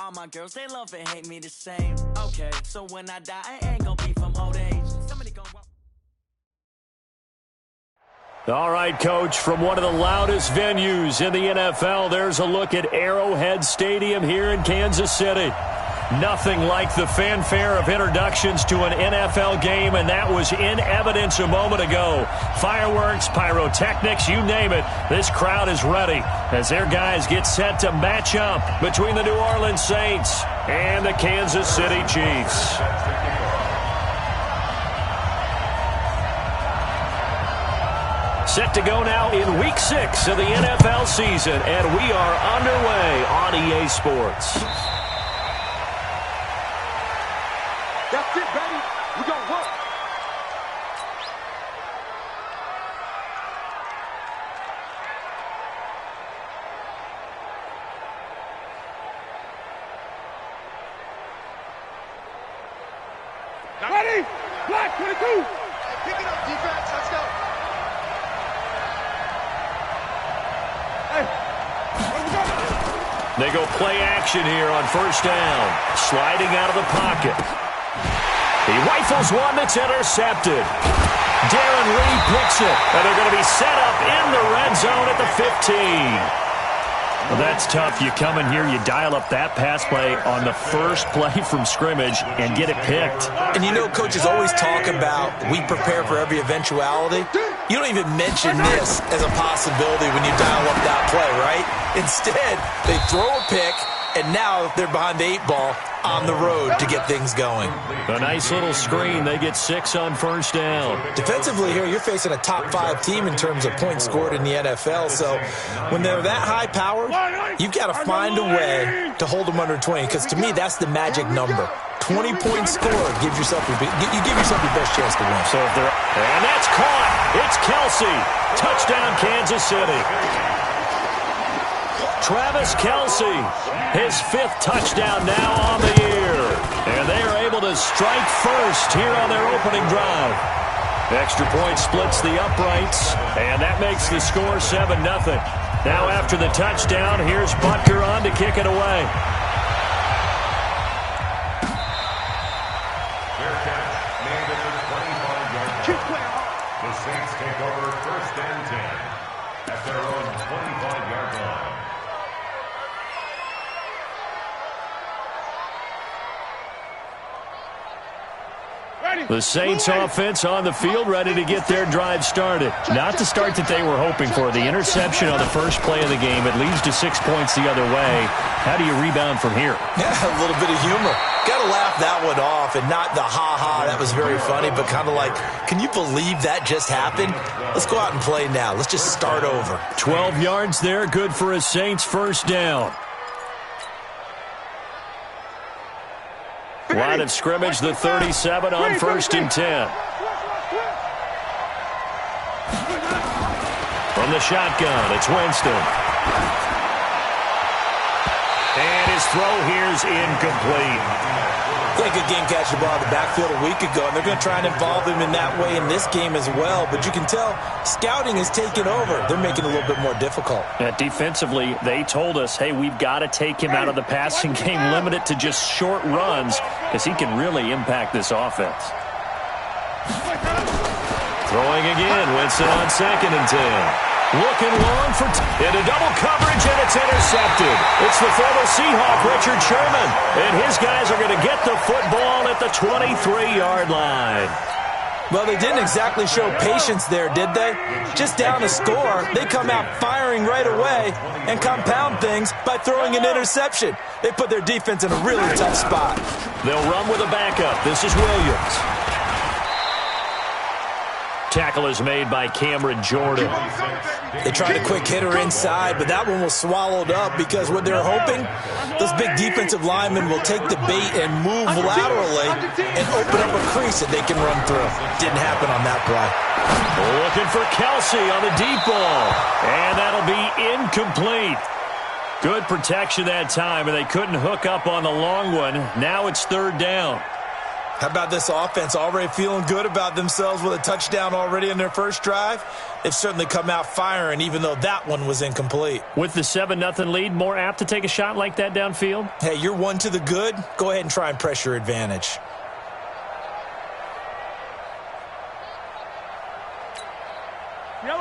All my girls, they love and hate me the same. Okay, so when I die, I ain't gonna be from old age. Somebody gonna walk. All right, Coach, from one of the loudest venues in the NFL, there's a look at Arrowhead Stadium here in Kansas City. Nothing like the fanfare of introductions to an NFL game, and that was in evidence a moment ago. Fireworks, pyrotechnics, you name it. This crowd is ready as their guys get set to match up between the New Orleans Saints and the Kansas City Chiefs. Set to go now in Week 6 of the NFL season, and we are underway on EA Sports. That's it, baby. We gonna work. Ready? Black 22. Hey, pick it up, defense. Let's go. Hey, where we going? They go play action here on first down. Sliding out of the pocket. He rifles one that's intercepted. Darren Reed picks it, and they're going to be set up in the red zone at the 15. Well, that's tough. You come in here, you dial up that pass play on the first play from scrimmage and get it picked. And you know, coaches always talk about we prepare for every eventuality. You don't even mention this as a possibility when you dial up that play, right? Instead, they throw a pick, and now they're behind the 8 ball on the road to get things going. A nice little screen. They get 6 on first down. Defensively here, you're facing a top-5 team in terms of points scored in the NFL. So when they're that high-powered, you've got to find a way to hold them under 20. Because to me, that's the magic number. 20-point score gives yourself your best chance to win. So if they're and that's caught. It's Kelsey. Touchdown, Kansas City. Travis Kelsey, his 5th touchdown now on the year. And they are able to strike first here on their opening drive. Extra point splits the uprights, and that makes the score 7-0. Now after the touchdown, here's Butker on to kick it away. Fair catch made at the 25-yard line. The Saints take over first and 10 at their own 25-yard line. The Saints offense on the field, ready to get their drive started. Not the start that they were hoping for. The interception on the first play of the game. It leads to 6 points the other way. How do you rebound from here? Yeah, a little bit of humor. Got to laugh that one off, and not the ha-ha, that was very funny, but kind of like, can you believe that just happened? Let's go out and play now. Let's just start over. 12 yards there, good for a Saints first down. Line of scrimmage, the 37 on first and 10. From the shotgun, it's Winston. And his throw here's incomplete. I think a game catch the ball in the backfield a week ago, and they're going to try and involve him in that way in this game as well. But you can tell scouting has taken over. They're making it a little bit more difficult. Defensively, they told us, hey, we've got to take him out of the passing game, limit it to just short runs, because he can really impact this offense. Throwing again, Winston on 2nd and 10. Looking long for into double coverage, and it's intercepted. It's the former Seahawk, Richard Sherman, and his guys are going to get the football at the 23-yard line. Well, they didn't exactly show patience there, did they? Just down a score, they come out firing right away and compound things by throwing an interception. They put their defense in a really tough spot. They'll run with a backup. This is Williams. Tackle is made by Cameron Jordan. They tried a quick hitter inside, but that one was swallowed up because what they're hoping, those big defensive linemen will take the bait and move laterally and open up a crease that they can run through. Didn't happen on that play. Looking for Kelsey on the deep ball, and that'll be incomplete. Good protection that time, and they couldn't hook up on the long one. Now it's 3rd down. How about this offense already feeling good about themselves with a touchdown already in their first drive? They've certainly come out firing, even though that one was incomplete. With the 7-0 lead, more apt to take a shot like that downfield? Hey, you're one to the good. Go ahead and try and press your advantage.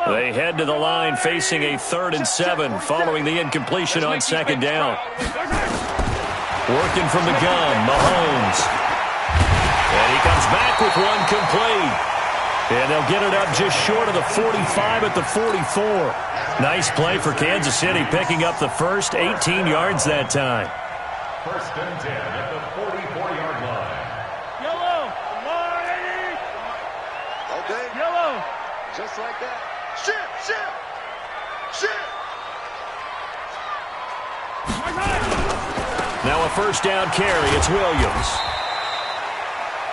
They head to the line facing a 3rd and 7 following the incompletion on 2nd down. Working from the gun, Mahomes. And he comes back with one complete. And they'll get it up just short of the 45 at the 44. Nice play for Kansas City, picking up the first 18 yards that time. 1st and 10 at the 44-yard line. Yellow. Line. Okay. Yellow. Just like that. Shift. Now a 1st down carry. It's Williams.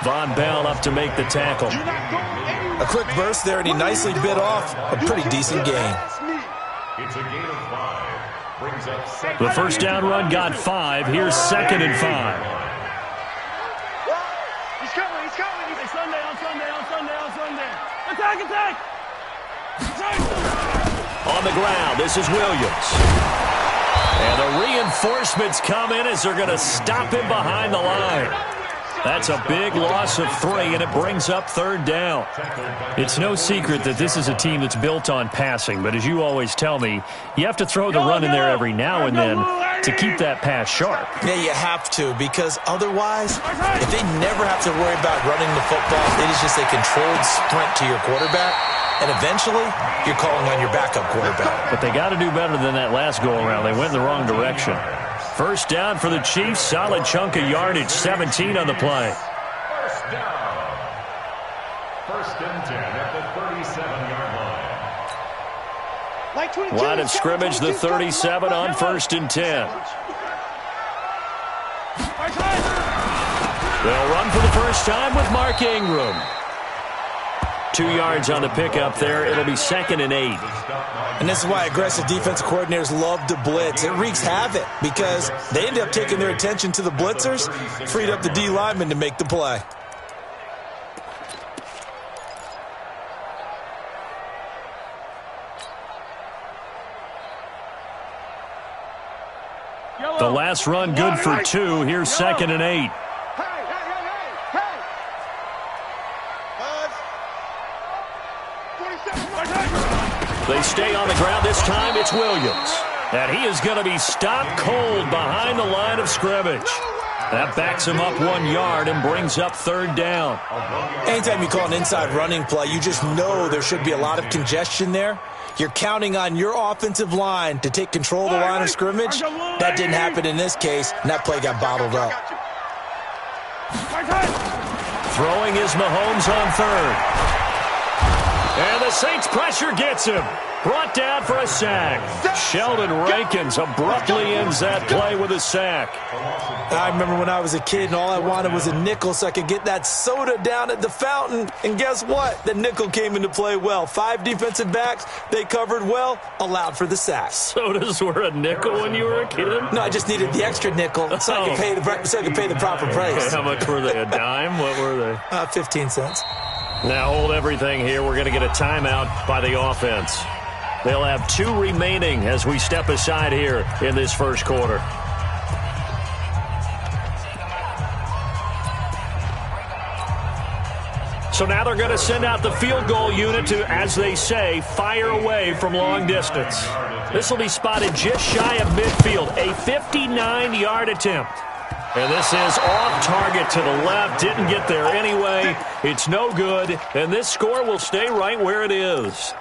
Von Bell up to make the tackle. A quick burst there, and he nicely bit off a pretty decent gain. It's a gain of 5. Brings up 2nd. The 1st down run got 5. Here's 2nd and 5. He's coming. Sunday. Attack. On the ground, this is Williams. And the reinforcements come in as they're going to stop him behind the line. That's a big loss of 3, and it brings up 3rd down. It's no secret that this is a team that's built on passing, but as you always tell me, you have to throw the run in there every now and then to keep that pass sharp. Yeah, you have to, because otherwise, if they never have to worry about running the football, it is just a controlled sprint to your quarterback, and eventually, you're calling on your backup quarterback. But they got to do better than that last go-around. They went in the wrong direction. 1st down for the Chiefs. Solid chunk of yardage. 17 on the play. 1st down. 1st and 10 at the 37-yard line. Line of scrimmage, the 37 on 1st and 10. They'll run for the first time with Mark Ingram. 2 yards on the pickup there. It'll be 2nd and 8. And this is why aggressive defensive coordinators love to blitz. It wreaks havoc because they end up taking their attention to the blitzers, freed up the D lineman to make the play. The last run good for 2. Here's 2nd and 8. They stay on the ground. This time it's Williams. And he is going to be stopped cold behind the line of scrimmage. That backs him up 1 yard and brings up 3rd down. Anytime you call an inside running play, you just know there should be a lot of congestion there. You're counting on your offensive line to take control of the line of scrimmage. That didn't happen in this case, and that play got bottled up. Throwing is Mahomes on 3rd. And the Saints pressure gets him. Brought down for a sack. Sheldon Rankins abruptly ends that play with a sack. I remember when I was a kid and all I wanted was a nickel so I could get that soda down at the fountain. And guess what? The nickel came into play well. 5 defensive backs, they covered well, allowed for the sack. Sodas were a nickel when you were a kid? No, I just needed the extra nickel so I could pay the proper price. Okay, how much were they? A dime? What were they? 15 cents. Now hold everything here. We're going to get a timeout by the offense. They'll have 2 remaining as we step aside here in this first quarter. So now they're going to send out the field goal unit to, as they say, fire away from long distance. This will be spotted just shy of midfield, a 59-yard attempt. And this is off target to the left. Didn't get there anyway. It's no good. And this score will stay right where it is.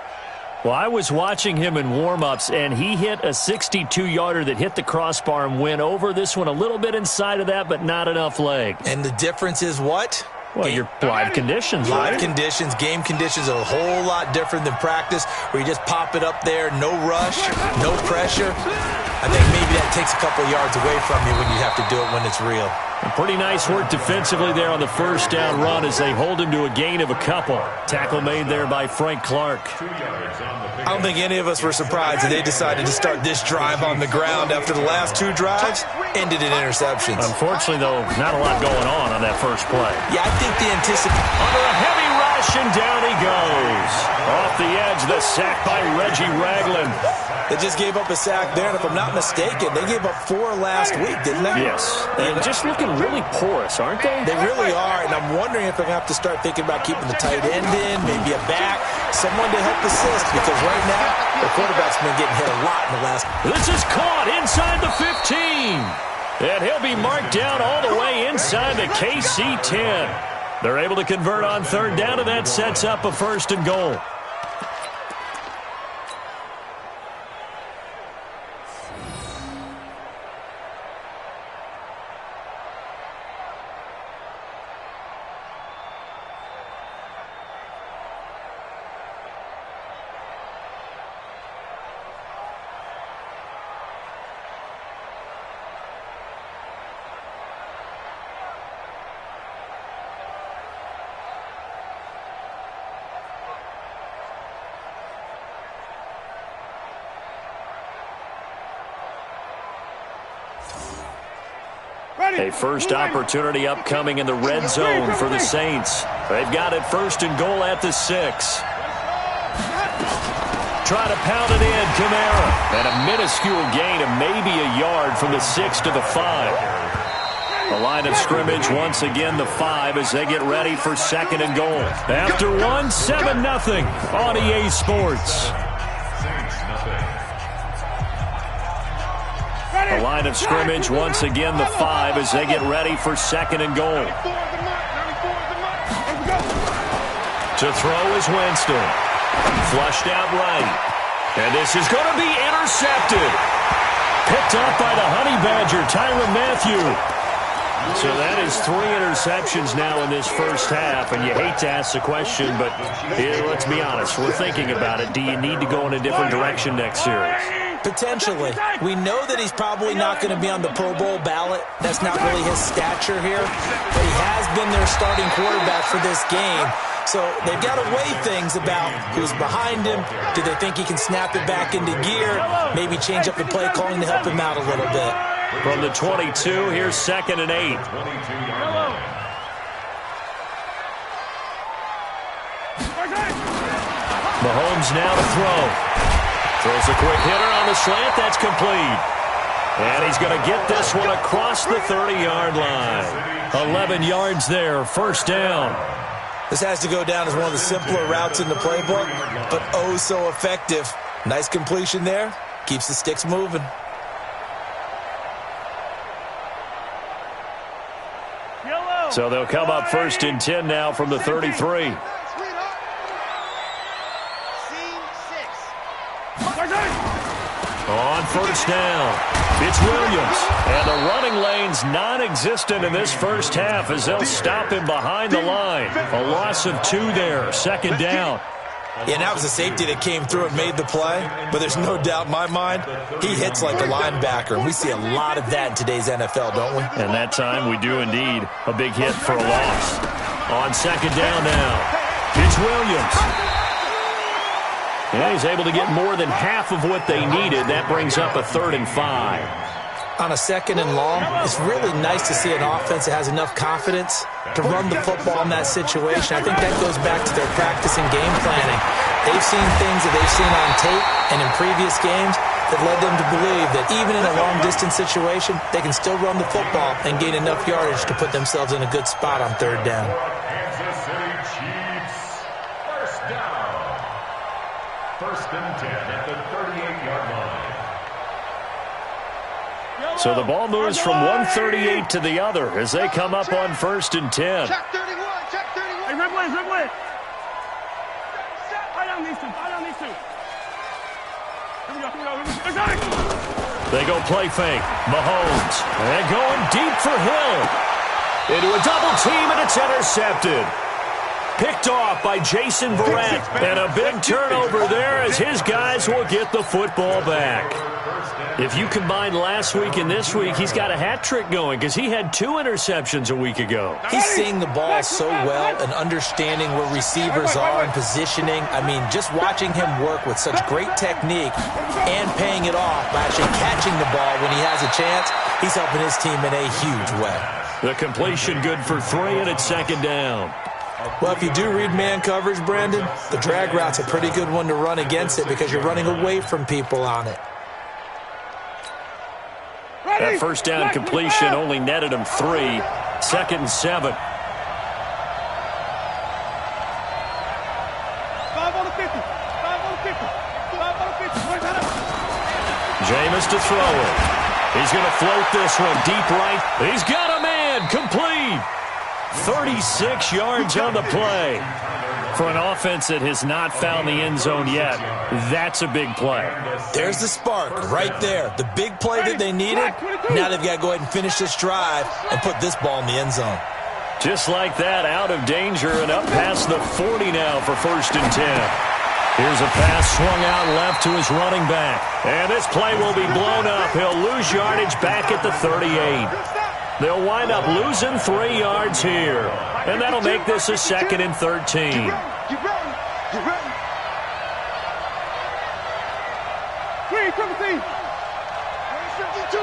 Well, I was watching him in warm-ups, and he hit a 62-yarder that hit the crossbar and went over. This one a little bit inside of that, but not enough leg. And the difference is what? Well, your live conditions, right? Live conditions, game conditions are a whole lot different than practice where you just pop it up there, no rush, no pressure. I think maybe that takes a couple yards away from you when you have to do it when it's real. And pretty nice work defensively there on the first down run as they hold him to a gain of a couple. Tackle made there by Frank Clark. I don't think any of us were surprised that they decided to start this drive on the ground after the last two drives ended in interceptions. Unfortunately, though, not a lot going on that first play. Yeah, I think the anticipation... Under a heavy rush, and down he goes. Off the edge, the sack by Reggie Ragland. They just gave up a sack there, and if I'm not mistaken, they gave up 4 last week, didn't they? Yes. And just looking really porous, aren't they? They really are, and I'm wondering if they're going to have to start thinking about keeping the tight end in, maybe a back, someone to help assist, because right now, the quarterback's been getting hit a lot in the last... This is caught inside the 15. And he'll be marked down all the way inside the KC 10. They're able to convert on third down, and that sets up a 1st and goal. A first opportunity upcoming in the red zone for the Saints. They've got it 1st and goal at the 6. Try to pound it in, Kamara. And a minuscule gain of maybe a yard from the 6 to the 5. The line of scrimmage once again the 5 as they get ready for 2nd and goal. After one, 7-0 on EA Sports. The line of scrimmage once again the 5 as they get ready for 2nd and goal. To throw is Winston. Flushed out right. And this is going to be intercepted. Picked up by the Honey Badger, Tyrann Mathieu. So that is 3 interceptions now in this first half, and you hate to ask the question, but let's be honest, we're thinking about it. Do you need to go in a different direction next series? Potentially. We know that he's probably not going to be on the Pro Bowl ballot. That's not really his stature here. But he has been their starting quarterback for this game. So they've got to weigh things about who's behind him. Do they think he can snap it back into gear? Maybe change up the play calling to help him out a little bit. From the 22, here's 2nd and 8. Mahomes now to throw. Throws a quick hitter on the slant. That's complete. And he's going to get this one across the 30-yard line. 11 yards there, 1st down. This has to go down as one of the simpler routes in the playbook, but oh so effective. Nice completion there. Keeps the sticks moving. So they'll come up 1st and 10 now from the 33. On 1st down, it's Williams. And the running lane's non-existent in this first half as they'll stop him behind the line. A loss of 2 there, 2nd down. Yeah, and that was a safety that came through and made the play. But there's no doubt in my mind, he hits like a linebacker. And we see a lot of that in today's NFL, don't we? And that time we do indeed. A big hit for a loss. On 2nd down now, it's Williams. Yeah, he's able to get more than half of what they needed. That brings up a 3rd and 5. On a 2nd and long, it's really nice to see an offense that has enough confidence to run the football in that situation. I think that goes back to their practice and game planning. They've seen things that they've seen on tape and in previous games that led them to believe that even in a long-distance situation, they can still run the football and gain enough yardage to put themselves in a good spot on 3rd down. Kansas City Chiefs, 1st down. 1st and 10 at the 38-yard line. So the ball moves from one 38 to the other as they come up on 1st and 10. Check 31, check 31. Hey, red blitz, red blitz. I don't need to, I don't need to. Here we go, here we go. They go play fake. Mahomes. And going deep for Hill. Into a double team, and it's intercepted. Picked off by Jason Verrett. And a big turnover there as his guys will get the football back. If you combine last week and this week, he's got a hat trick going because he had 2 interceptions a week ago. He's seeing the ball so well and understanding where receivers are and positioning. I mean, just watching him work with such great technique and paying it off by actually catching the ball when he has a chance, he's helping his team in a huge way. The completion good for 3, and it's 2nd down. Well, if you do read man coverage, Brandon, the drag route's a pretty good one to run against it because you're running away from people on it. That first down completion only netted him 3. 2nd and 7. 5 on the 50. 5 on the 50. 5 on the 50. Jameis to throw it. He's going to float this one deep right. He's got a man. Complete. 36 yards on the play. For an offense that has not found the end zone yet, that's a big play. There's the spark right there. The big play that they needed. Now they've got to go ahead and finish this drive and put this ball in the end zone. Just like that, out of danger and up past the 40 now for 1st and 10. Here's a pass swung out left to his running back. And this play will be blown up. He'll lose yardage back at the 38. They'll wind up losing 3 yards here. And that'll make this a 2nd and 13. Get ready. Green, come and see. 52.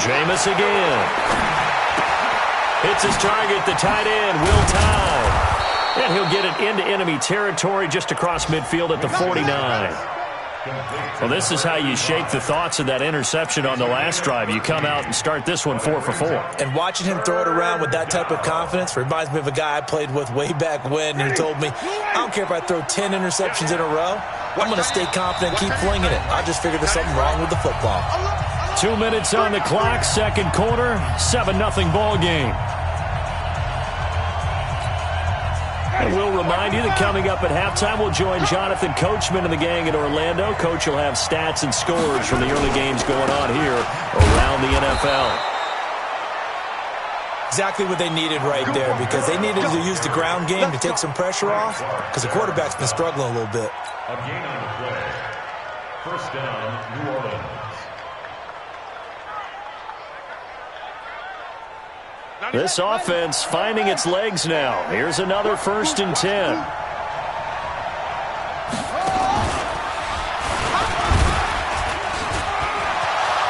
Jameis again. Hits his target, the tight end, Will Tye. And he'll get it into enemy territory just across midfield at the 49. Well, this is how you shake the thoughts of that interception on the last drive. You come out and start this one 4 for 4. And watching him throw it around with that type of confidence reminds me of a guy I played with way back when who told me, I don't care if I throw 10 interceptions in a row. I'm going to stay confident, keep flinging it. I just figured there's something wrong with the football. 2 minutes on the clock, 2nd quarter, 7-0 ball game. And we'll remind you that coming up at halftime, we'll join Jonathan Coachman and the gang in Orlando. Coach will have stats and scores from the early games going on here around the NFL. Exactly what they needed right there because they needed to use the ground game to take some pressure off because the quarterback's been struggling a little bit. A gain on the play. 1st down, New Orleans. This offense finding its legs now. Here's another 1st and 10.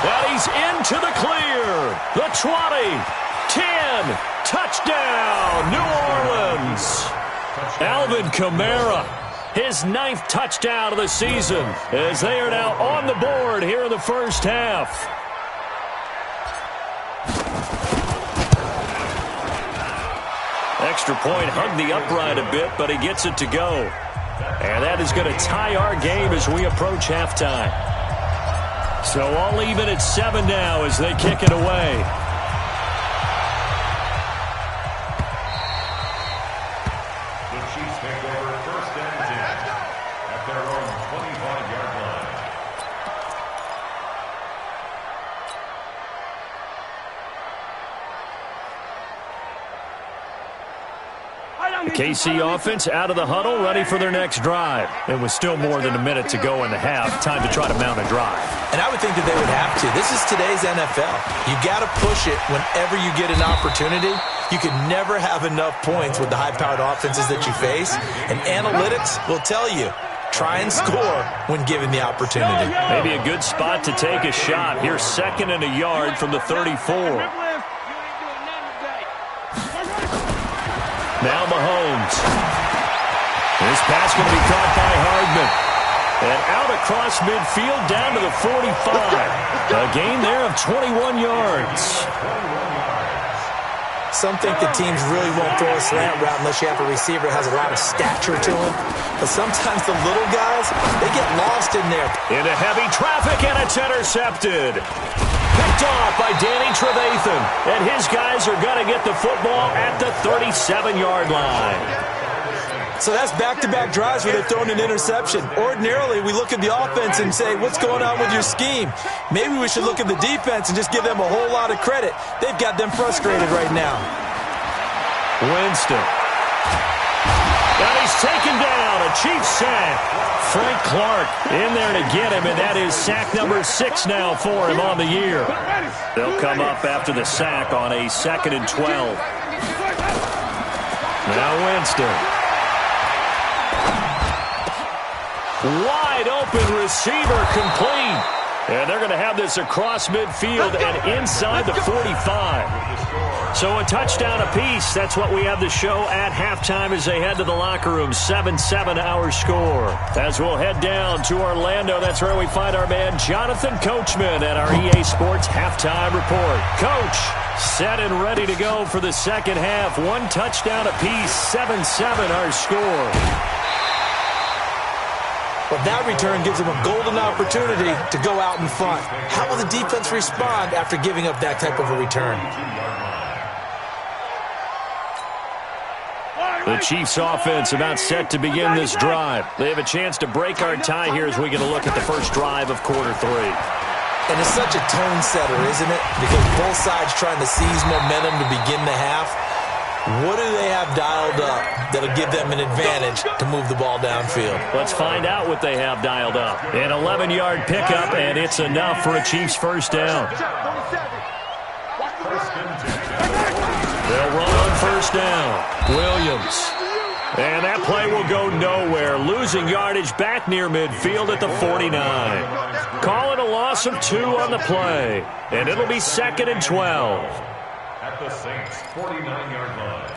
And he's into the clear. The 20, 10, touchdown, New Orleans. Alvin Kamara, his 9th touchdown of the season as they are now on the board here in the first half. Extra point hugged the upright a bit, but he gets it to go. And that is going to tie our game as we approach halftime. So all even at 7 now as they kick it away. The Chiefs take over 1st and 10 at their own 25-yard line. The KC offense out of the huddle, ready for their next drive. And with still more than a minute to go in the half, time to try to mount a drive. And I would think that they would have to. This is today's NFL. You got to push it whenever you get an opportunity. You can never have enough points with the high-powered offenses that you face. And analytics will tell you, try and score when given the opportunity. Maybe a good spot to take a shot. Here's 2nd and a yard from the 34. Now Mahomes. This pass going to be caught by Hardman. And out across midfield down to the 45. A gain there of 21 yards. Some think the teams really won't throw a slant route unless you have a receiver that has a lot of stature to him. But sometimes the little guys, they get lost in there. Into heavy traffic, and it's intercepted. Picked off by Danny Trevathan. And his guys are going to get the football at the 37-yard line. So that's back-to-back drives where they're throwing an interception. Ordinarily, we look at the offense and say, what's going on with your scheme? Maybe we should look at the defense and just give them a whole lot of credit. They've got them frustrated right now. Winston. And he's taken down. A Chiefs sack. Frank Clark in there to get him, and that is sack number 6 now for him on the year. They'll come up after the sack on a 2nd and 12. Now Winston. Wide open receiver complete. And they're going to have this across midfield and inside the 45. So a touchdown apiece. That's what we have the show at halftime as they head to the locker room. 7-7 our score. As we'll head down to Orlando, that's where we find our man Jonathan Coachman at our EA Sports Halftime Report. Coach, set and ready to go for the second half. 1 touchdown apiece. 7-7 our score. Well, that return gives them a golden opportunity to go out in front. How will the defense respond after giving up that type of a return? The Chiefs offense about set to begin this drive. They have a chance to break our tie here as we get a look at the first drive of quarter 3. And it's such a tone setter, isn't it? Because both sides trying to seize momentum to begin the half. What do they have dialed up that'll give them an advantage to move the ball downfield? Let's find out what they have dialed up. An 11-yard pickup, and it's enough for a Chiefs first down. They'll run on first down. Williams. And that play will go nowhere. Losing yardage back near midfield at the 49. Call it a loss of 2 on the play. And it'll be 2nd and 12. At the Saints' 49-yard line.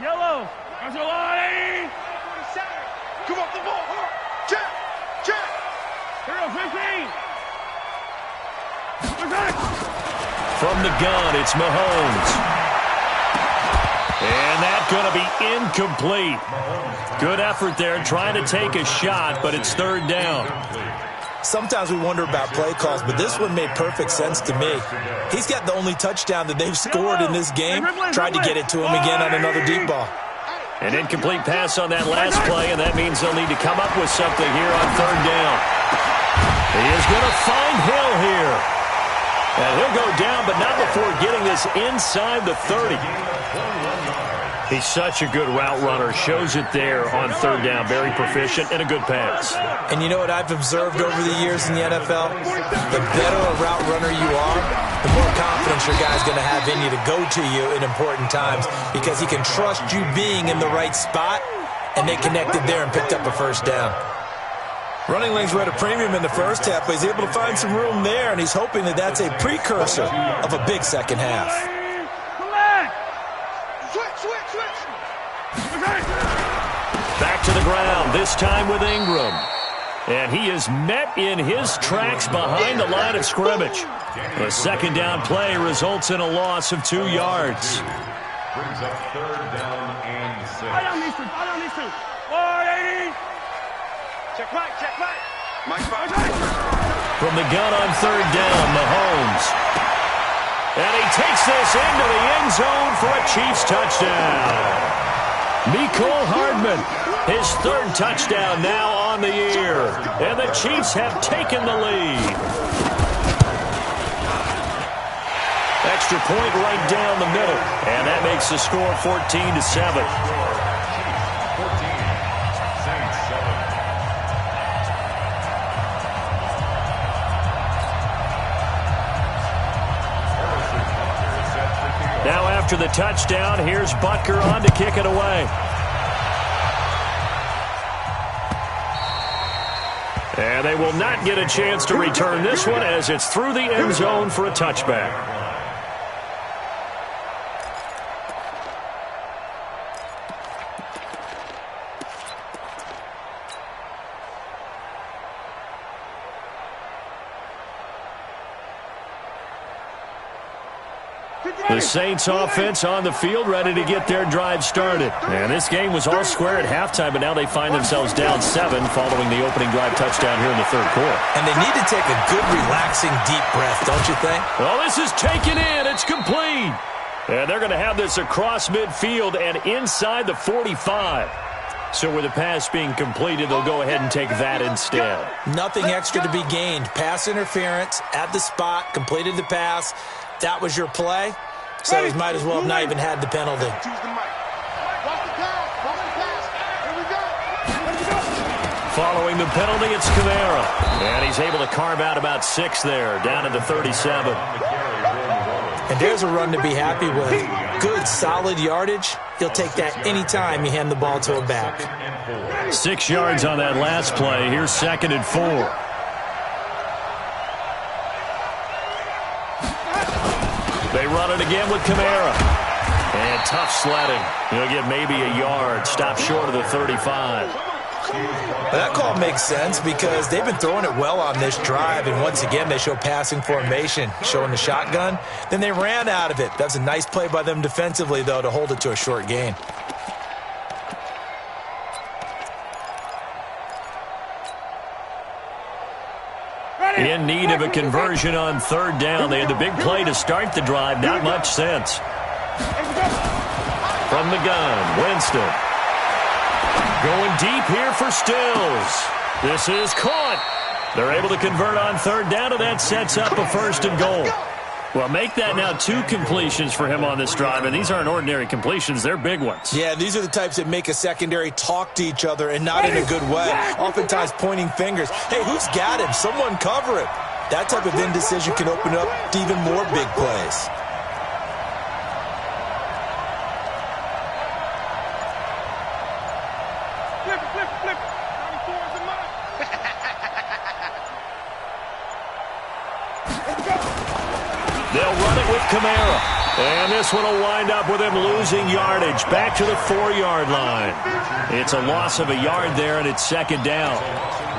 Yellow. That's your line. Come off the ball. Check. Check. Here we go, 15. From the gun, it's Mahomes. And that's going to be incomplete. Good effort there trying to take a shot, but it's 3rd down. Sometimes we wonder about play calls, but this one made perfect sense to me. He's got the only touchdown that they've scored in this game. Tried to get it to him again on another deep ball. An incomplete pass on that last play, and that means they'll need to come up with something here on 3rd down. He is going to find Hill here. And he'll go down, but not before getting this inside the 30. He's such a good route runner. Shows it there on 3rd down. Very proficient and a good pass. And you know what I've observed over the years in the NFL? The better a route runner you are, the more confidence your guy's going to have in you to go to you in important times because he can trust you being in the right spot, and they connected there and picked up a first down. Running lanes were at a premium in the first half, but he's able to find some room there, and he's hoping that that's a precursor of a big second half. Back to the ground, this time with Ingram. And he is met in his tracks behind the line of scrimmage. A 2nd down play results in a loss of 2 yards. Brings up 3rd down and 6. I don't need to. 480. Check right. Mike, From the gun on 3rd down, Mahomes. And he takes this into the end zone for a Chiefs touchdown. Mecole Hardman, his 3rd touchdown now on the year. And the Chiefs have taken the lead. Extra point right down the middle. And that makes the score 14-7. Now after the touchdown, here's Butker on to kick it away. And they will not get a chance to return this one as it's through the end zone for a touchback. The Saints offense on the field ready to get their drive started. And this game was all square at halftime, but now they find themselves down 7 following the opening drive touchdown here in the 3rd quarter. And they need to take a good, relaxing, deep breath, don't you think? Well, this is taken in. It's complete. And they're going to have this across midfield and inside the 45. So with the pass being completed, they'll go ahead and take that instead. Nothing extra to be gained. Pass interference at the spot, completed the pass. That was your play, so you might as well have not even had the penalty. Following the penalty, it's Kamara. And he's able to carve out about 6 there, down to the 37. And there's a run to be happy with. Good, solid yardage. He'll take that anytime you hand the ball to a back. 6 yards on that last play. Here's 2nd and 4. They run it again with Kamara. And tough sledding. He'll get maybe a yard. Stop short of the 35. That call makes sense because they've been throwing it well on this drive, and once again they show passing formation, showing the shotgun. Then they ran out of it. That's a nice play by them defensively, though, to hold it to a short gain. In need of a conversion on 3rd down. They had the big play to start the drive. Not much sense. From the gun, Winston. Going deep here for Stills. This is caught. They're able to convert on 3rd down, and that sets up a 1st and goal. Well, make that now 2 completions for him on this drive, and these aren't ordinary completions. They're big ones. Yeah, these are the types that make a secondary talk to each other and not in a good way. Oftentimes pointing fingers. Hey, who's got him? Someone cover it. That type of indecision can open up to even more big plays. They'll run it with Kamara. And this one will wind up with him losing yardage. Back to the 4-yard line. It's a loss of a yard there, and it's 2nd down.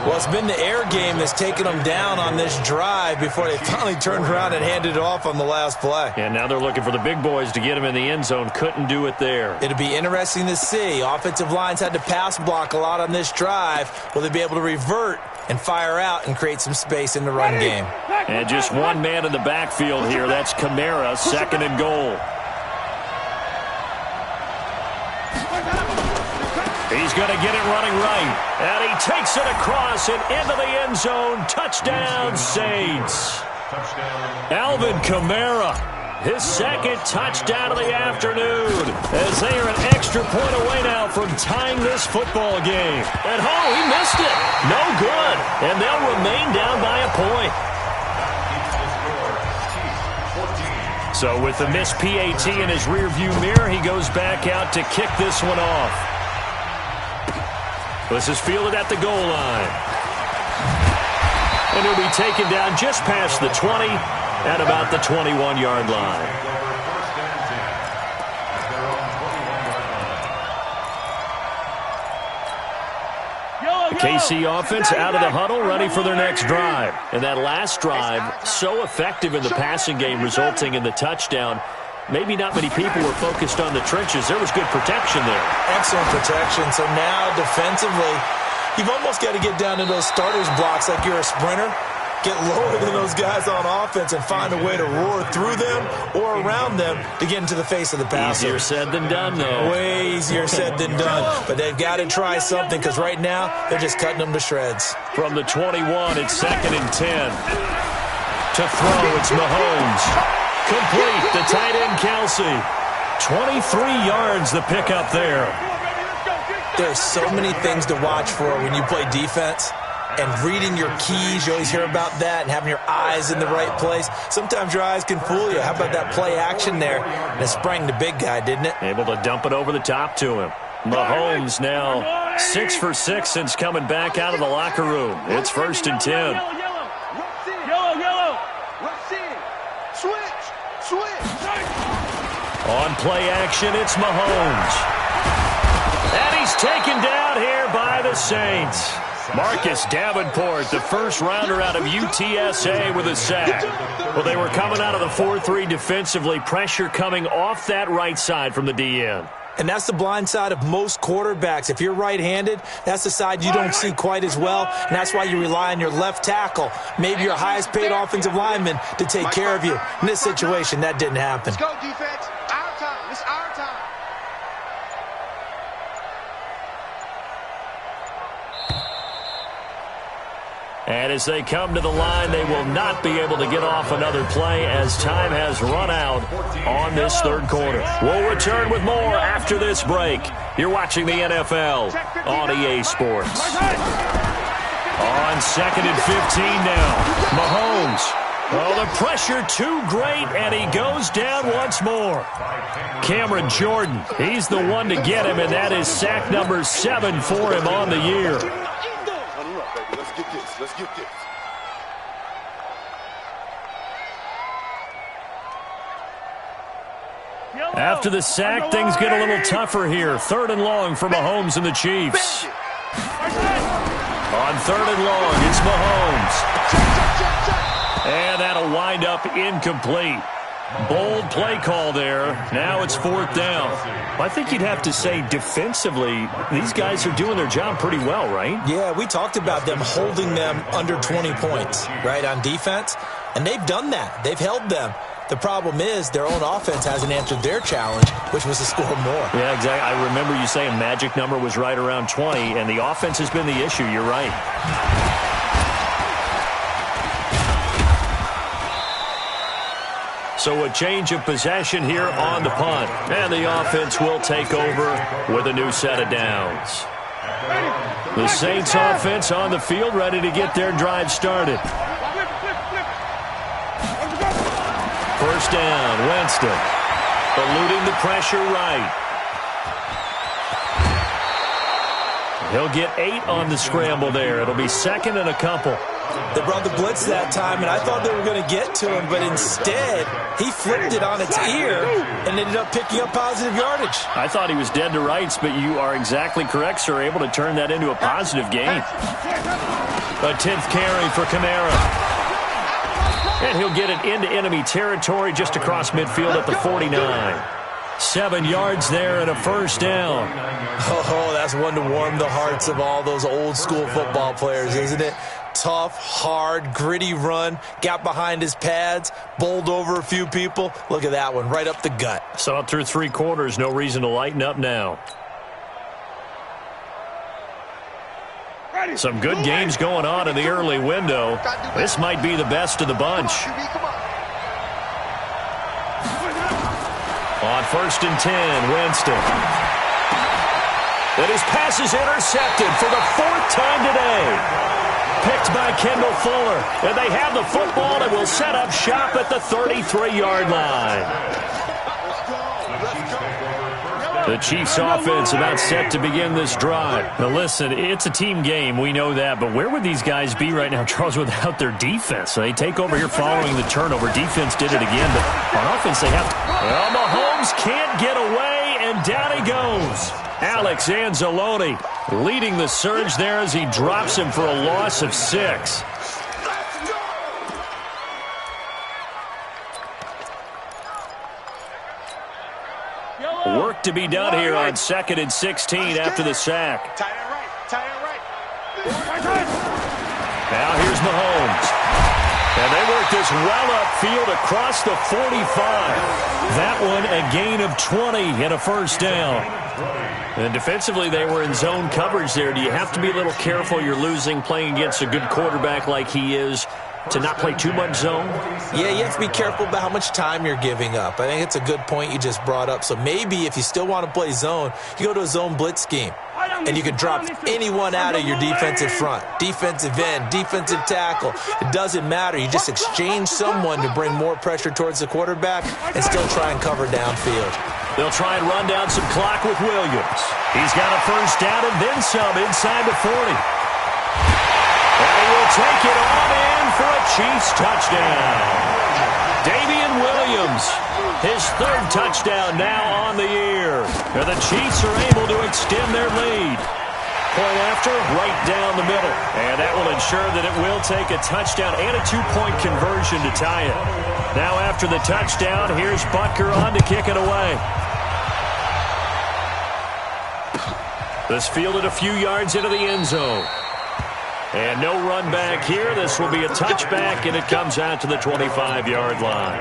Well, it's been the air game that's taken them down on this drive before they finally turned around and handed it off on the last play. And now they're looking for the big boys to get him in the end zone. Couldn't do it there. It'll be interesting to see. Offensive lines had to pass block a lot on this drive. Will they be able to revert and fire out and create some space in the run game? And just one man in the backfield here. That's Kamara, 2nd and goal. He's going to get it running right. And he takes it across and into the end zone. Touchdown, Saints. Alvin Kamara, his 2nd touchdown of the afternoon, as they are an extra point away now from tying this football game. And he missed it. No good. And they'll remain down by a point. So with the missed PAT in his rearview mirror, he goes back out to kick this one off. This is fielded at the goal line. And he'll be taken down just past the 20 at about the 21-yard line. The KC offense out of the huddle, ready for their next drive. And that last drive, so effective in the passing game, resulting in the touchdown. Maybe not many people were focused on the trenches. There was good protection there. Excellent protection. So now defensively, you've almost got to get down to those starters blocks like you're a sprinter. Get lower than those guys on offense and find a way to roar through them or around them to get into the face of the passer. Easier said than done, though. Way easier said than done. But they've got to try something because right now they're just cutting them to shreds. From the 21, it's 2nd and 10. To throw, it's Mahomes. Complete to tight end Kelsey. 23 yards the pickup there. There's so many things to watch for when you play defense. And reading your keys, you always hear about that, and having your eyes in the right place. Sometimes your eyes can fool you. How about that play action there? And it sprang the big guy, didn't it? Able to dump it over the top to him. Mahomes now 6 for 6 since coming back out of the locker room. It's 1st and 10. On play action, it's Mahomes. And he's taken down here by the Saints. Marcus Davenport, the first rounder out of UTSA with a sack. Well, they were coming out of the 4-3 defensively. Pressure coming off that right side from the DN. And that's the blind side of most quarterbacks. If you're right-handed, that's the side you don't see quite as well, and that's why you rely on your left tackle, maybe your highest-paid offensive lineman, to take care of you. In this situation, that didn't happen. Let's go, defense. Our time. It's our time. And as they come to the line, they will not be able to get off another play as time has run out on this third quarter. We'll return with more after this break. You're watching the NFL on EA Sports. On 2nd and 15 now, Mahomes. Oh, the pressure too great, and he goes down once more. Cameron Jordan, he's the one to get him, and that is sack number 7 for him on the year. Let's get this. After the sack, things get a little tougher here. 3rd and long for Mahomes and the Chiefs. On 3rd and long, it's Mahomes. And that'll wind up incomplete. Bold play call there. Now it's 4th down. I think you'd have to say defensively, these guys are doing their job pretty well, right? Yeah, we talked about them holding them under 20 points, right, on defense. And they've done that. They've held them. The problem is their own offense hasn't answered their challenge, which was to score more. Yeah, exactly. I remember you saying magic number was right around 20, and the offense has been the issue. You're right. So a change of possession here on the punt. And the offense will take over with a new set of downs. The Saints offense on the field, ready to get their drive started. First down, Winston. Eluding the pressure right. He'll get 8 on the scramble there. It'll be 2nd and a couple. They brought the blitz that time, and I thought they were going to get to him, but instead, he flipped it on its ear and ended up picking up positive yardage. I thought he was dead to rights, but you are exactly correct, sir. Able to turn that into a positive gain. A 10th carry for Kamara. And he'll get it into enemy territory just across midfield at the 49. 7 yards there and a first down. Oh, that's one to warm the hearts of all those old school football players, isn't it? Tough, hard, gritty run, got behind his pads, bowled over a few people. Look at that one, right up the gut. Saw it through 3 quarters, no reason to lighten up now. Some good games going on in the early window. This might be the best of the bunch. On 1st and 10, Winston. And his pass is intercepted for the 4th time today. Picked by Kendall Fuller. And they have the football and will set up shop at the 33-yard line. The Chiefs offense about set to begin this drive. Now listen, it's a team game, we know that, but where would these guys be right now, Charles, without their defense? So they take over here following the turnover. Defense did it again, but on offense they have to... Well, Mahomes can't get away, and down he goes. Alex Anzalone leading the surge there as he drops him for a loss of 6. Work to be done here on 2nd and 16 after the sack. Now here's Mahomes. And they work this well upfield across the 45. That one a gain of 20 and a first down. And defensively, they were in zone coverage there. Do you have to be a little careful? You're losing playing against a good quarterback like he is to not play too much zone? Yeah, you have to be careful about how much time you're giving up. I think it's a good point you just brought up. So maybe if you still want to play zone, you go to a zone blitz scheme. And you can drop anyone out of your defensive front. Defensive end, defensive tackle. It doesn't matter. You just exchange someone to bring more pressure towards the quarterback and still try and cover downfield. They'll try and run down some clock with Williams. He's got a first down and then some inside the 40. And he will take it on in for a Chiefs touchdown. Damian Williams, his 3rd touchdown now on the year. And the Chiefs are able to extend their lead. Point after, right down the middle. And that will ensure that it will take a touchdown and a 2-point conversion to tie it. Now after the touchdown, here's Butker on to kick it away. This fielded a few yards into the end zone. And no run back here. This will be a touchback, and it comes out to the 25-yard line.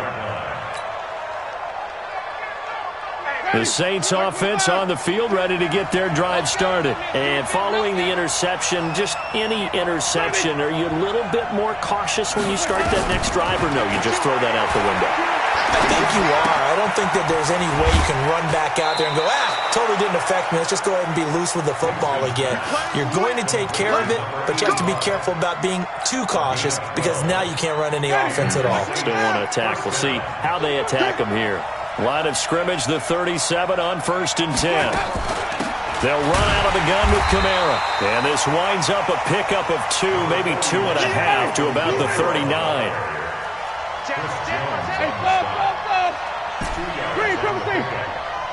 The Saints offense on the field, ready to get their drive started. And following the interception, just any interception, are you a little bit more cautious when you start that next drive, or no, you just throw that out the window? I think you are. I don't think that there's any way you can run back out there and go, totally didn't affect me. Let's just go ahead and be loose with the football again. You're going to take care of it, but you have to be careful about being too cautious because now you can't run any offense at all. Still want to attack. We'll see how they attack them here. Line of scrimmage, the 37 on 1st and 10. They'll run out of the gun with Kamara. And this winds up a pickup of 2, maybe 2.5 to about the 39.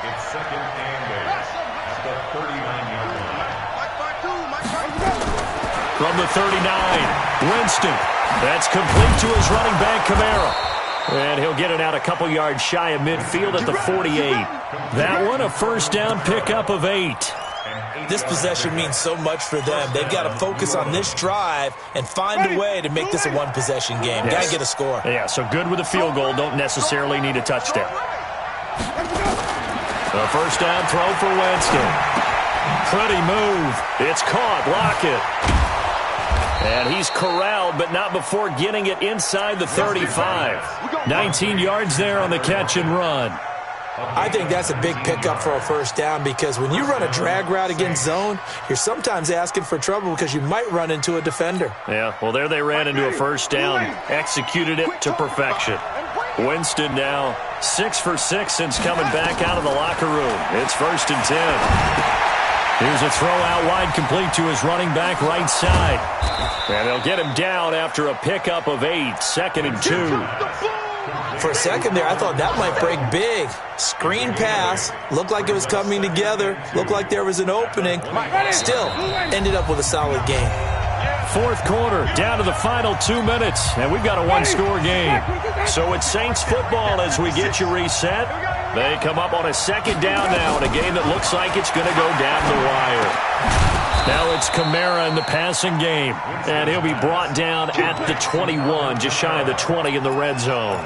It's 2nd and 8 at the 39-yard line. From the 39, Winston. That's complete to his running back, Kamara. And he'll get it out a couple yards shy of midfield at the 48. That one, a first down pickup of 8. This possession means so much for them. They've got to focus on this drive and find a way to make this a one-possession game. Yes. Got to get a score. Yeah, so good with a field goal. Don't necessarily need a touchdown. A first down throw for Winston. Pretty move. It's caught. Lockett. And he's corralled, but not before getting it inside the 35. 19 yards there on the catch and run. I think that's a big pickup for a first down because when you run a drag route against zone, you're sometimes asking for trouble because you might run into a defender. Yeah, well, there they ran into a first down. Executed it to perfection. Winston now 6 for 6 since coming back out of the locker room. It's 1st and 10. Here's a throw out wide complete to his running back right side. And they'll get him down after a pickup of 8, 2nd and 2. For a second there, I thought that might break big. Screen pass, looked like it was coming together, looked like there was an opening. Still, ended up with a solid game. 4th quarter, down to the final 2 minutes, and we've got a one-score game. So it's Saints football as we get you reset. They come up on a 2nd down now in a game that looks like it's going to go down the wire. Now it's Kamara in the passing game, and he'll be brought down at the 21, just shy of the 20 in the red zone.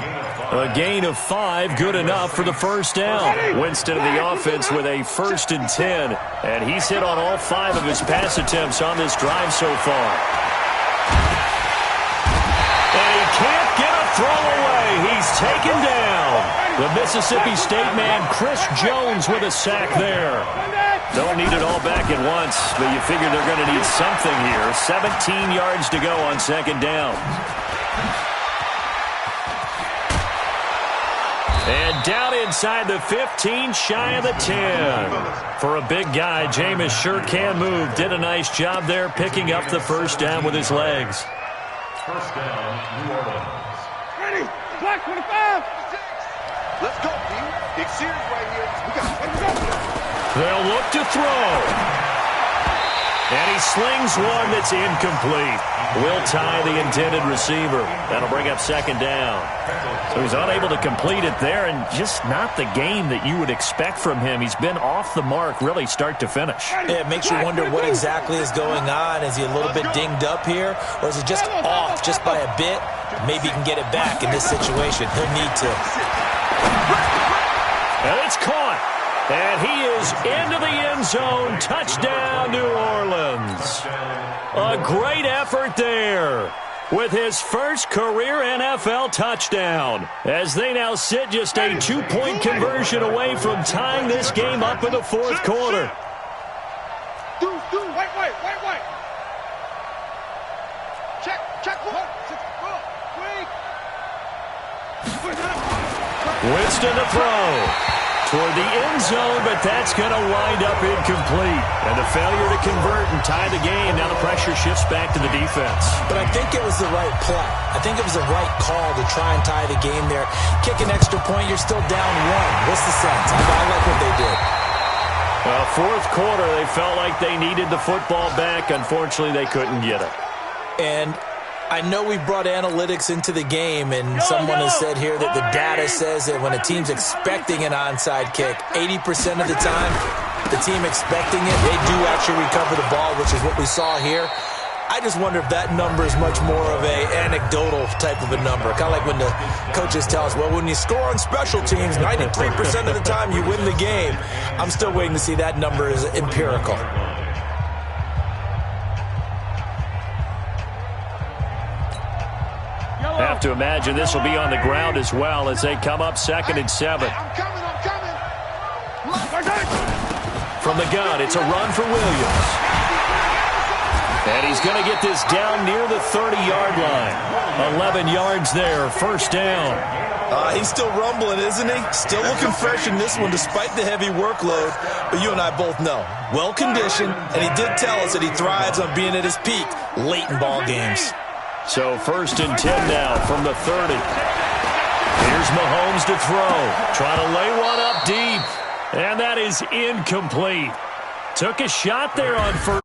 A gain of 5, good enough for the first down. Winston of the offense with a 1st and 10, and he's hit on all 5 of his pass attempts on this drive so far. And he can't get a throw away. He's taken down. The Mississippi State man, Chris Jones, with a sack there. Don't need it all back at once, but you figure they're going to need something here. 17 yards to go on 2nd down. And down inside the 15, shy of the 10. For a big guy, Jameis sure can move. Did a nice job there picking up the first down with his legs. First down, New Orleans. Ready? Black 25. Let's go, D. Big series right here. We got to They'll look to throw. And he slings one that's incomplete. Will tie the intended receiver. That'll bring up 2nd down. So he's unable to complete it there, and just not the game that you would expect from him. He's been off the mark really start to finish. Yeah, it makes you wonder what exactly is going on. Is he a little bit dinged up here, or is it just off just by a bit? Maybe he can get it back in this situation. He'll need to. And it's caught. And he is into the end zone. Touchdown, New Orleans. A great effort there with his first career NFL touchdown, as they now sit just a 2-point conversion away from tying this game up in the 4th quarter. Wait. Check. Winston to throw toward the end zone, but that's going to wind up incomplete. And a failure to convert and tie the game. Now the pressure shifts back to the defense. But I think it was the right play. I think it was the right call to try and tie the game there. Kick an extra point, you're still down 1. What's the sense? I like what they did. Well, 4th quarter, they felt like they needed the football back. Unfortunately, they couldn't get it. And I know we brought analytics into the game, and someone has said here that the data says that when a team's expecting an onside kick, 80% of the time, the team expecting it, they do actually recover the ball, which is what we saw here. I just wonder if that number is much more of a anecdotal type of a number. Kind of like when the coaches tell us, well, when you score on special teams, 93% of the time you win the game. I'm still waiting to see that number is empirical. Have to imagine this will be on the ground as well as they come up 2nd and 7. I'm coming. From the gun, it's a run for Williams. And he's going to get this down near the 30-yard line. 11 yards there, first down. He's still rumbling, isn't he? Still looking fresh in this one despite the heavy workload. But you and I both know, well-conditioned, and he did tell us that he thrives on being at his peak late in ball games. So 1st and 10 now from the 30. Here's Mahomes to throw. Trying to lay one up deep. And that is incomplete. Took a shot there on first.